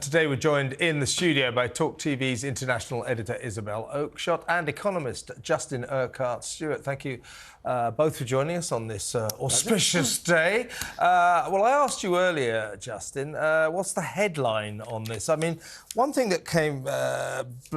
Today we're joined in the studio by TalkTV's international editor Isabel Oakeshott and economist Justin Urquhart Stewart. Thank you both for joining us on this auspicious day. Well, I asked you earlier, Justin, what's the headline on this? I mean, one thing that came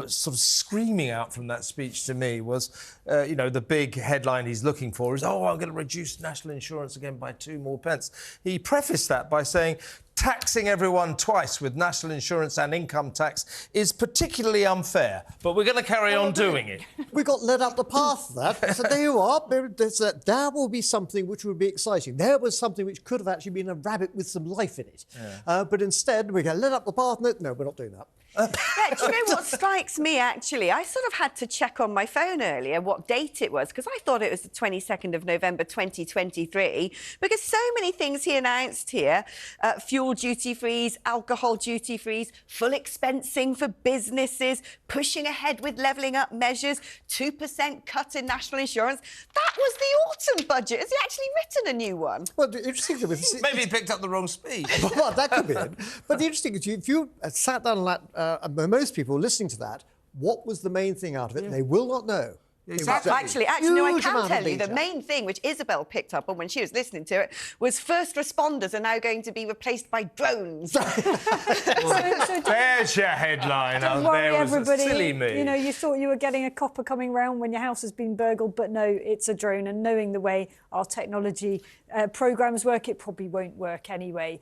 sort of screaming out from that speech to me was, you know, the big headline he's looking for is, oh, I'm going to reduce national insurance again by 2 more pence. He prefaced that by saying, taxing everyone twice with national insurance and income tax is particularly unfair, but we're going to carry on doing it. We got led up the path of that. So there you are. There will be something which would be exciting. There was something which could have actually been a rabbit with some life in it. Yeah. But instead, we get led up the path. No, we're not doing that. Yeah, do you know what strikes me, actually? I sort of had to check on my phone earlier what date it was, because I thought it was the 22nd of November 2023, because so many things he announced here, fuel duty-frees, alcohol duty-frees, full expensing for businesses, pushing ahead with levelling up measures, 2% cut in national insurance. That was the autumn budget. Has he actually written a new one? Well, the interesting thing is... Maybe he picked up the wrong speech. Well, that could be it. But the interesting is, if you sat down and let most people listening to that, what was the main thing out of it? They will not know. Exactly. Actually, no, I can tell you the main thing which Isabel picked up on when she was listening to it was first responders are now going to be replaced by drones. There's your headline. Don't worry, there was everybody. Silly me. You know, you thought you were getting a copper coming round when your house has been burgled, but no, it's a drone. And knowing the way our technology programmes work, it probably won't work anyway.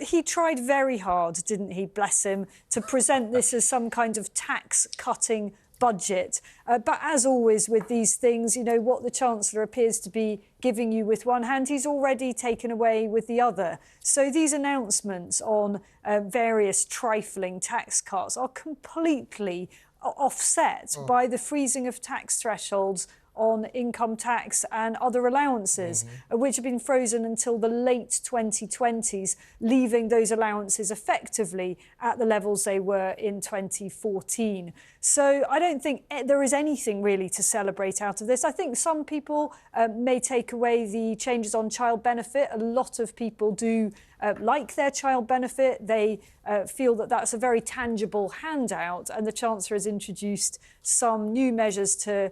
He tried very hard, didn't he, bless him, to present this as some kind of tax-cutting budget. But as always with these things, you know, what the Chancellor appears to be giving you with one hand, he's already taken away with the other. So these announcements on various trifling tax cuts are completely offset by the freezing of tax thresholds on income tax and other allowances, which have been frozen until the late 2020s, leaving those allowances effectively at the levels they were in 2014. So I don't think there is anything really to celebrate out of this. I think some people may take away the changes on child benefit. A lot of people do like their child benefit. They feel that that's a very tangible handout, and the Chancellor has introduced some new measures to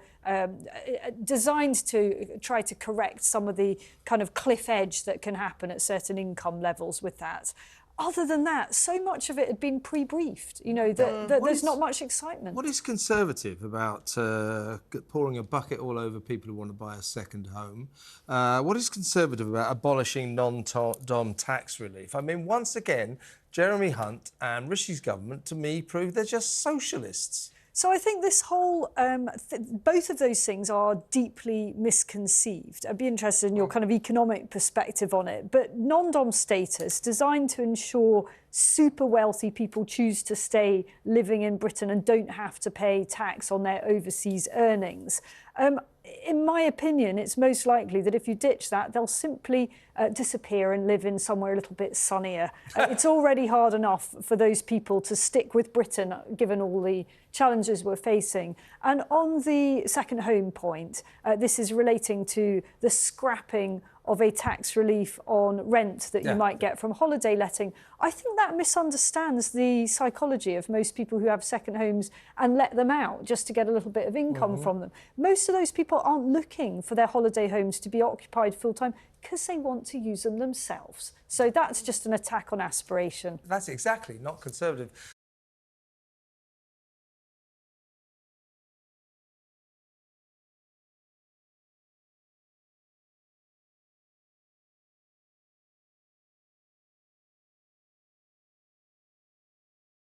designed to try to correct some of the kind of cliff edge that can happen at certain income levels with that. Other than that, so much of it had been pre-briefed, you know, that there's not much excitement. What is conservative about pouring a bucket all over people who want to buy a second home? What is conservative about abolishing non-dom tax relief? I mean, once again, Jeremy Hunt and Rishi's government, to me, prove they're just socialists. So I think this whole, both of those things are deeply misconceived. I'd be interested in your kind of economic perspective on it. But non-dom status, designed to ensure super wealthy people choose to stay living in Britain and don't have to pay tax on their overseas earnings. In my opinion, it's most likely that if you ditch that, they'll simply disappear and live in somewhere a little bit sunnier. It's already hard enough for those people to stick with Britain, given all the challenges we're facing. And on the second home point, this is relating to the scrapping of a tax relief on rent that you might get from holiday letting. I think that misunderstands the psychology of most people who have second homes and let them out just to get a little bit of income from them. Most of those people aren't looking for their holiday homes to be occupied full-time because they want to use them themselves. So that's just an attack on aspiration. That's exactly not conservative.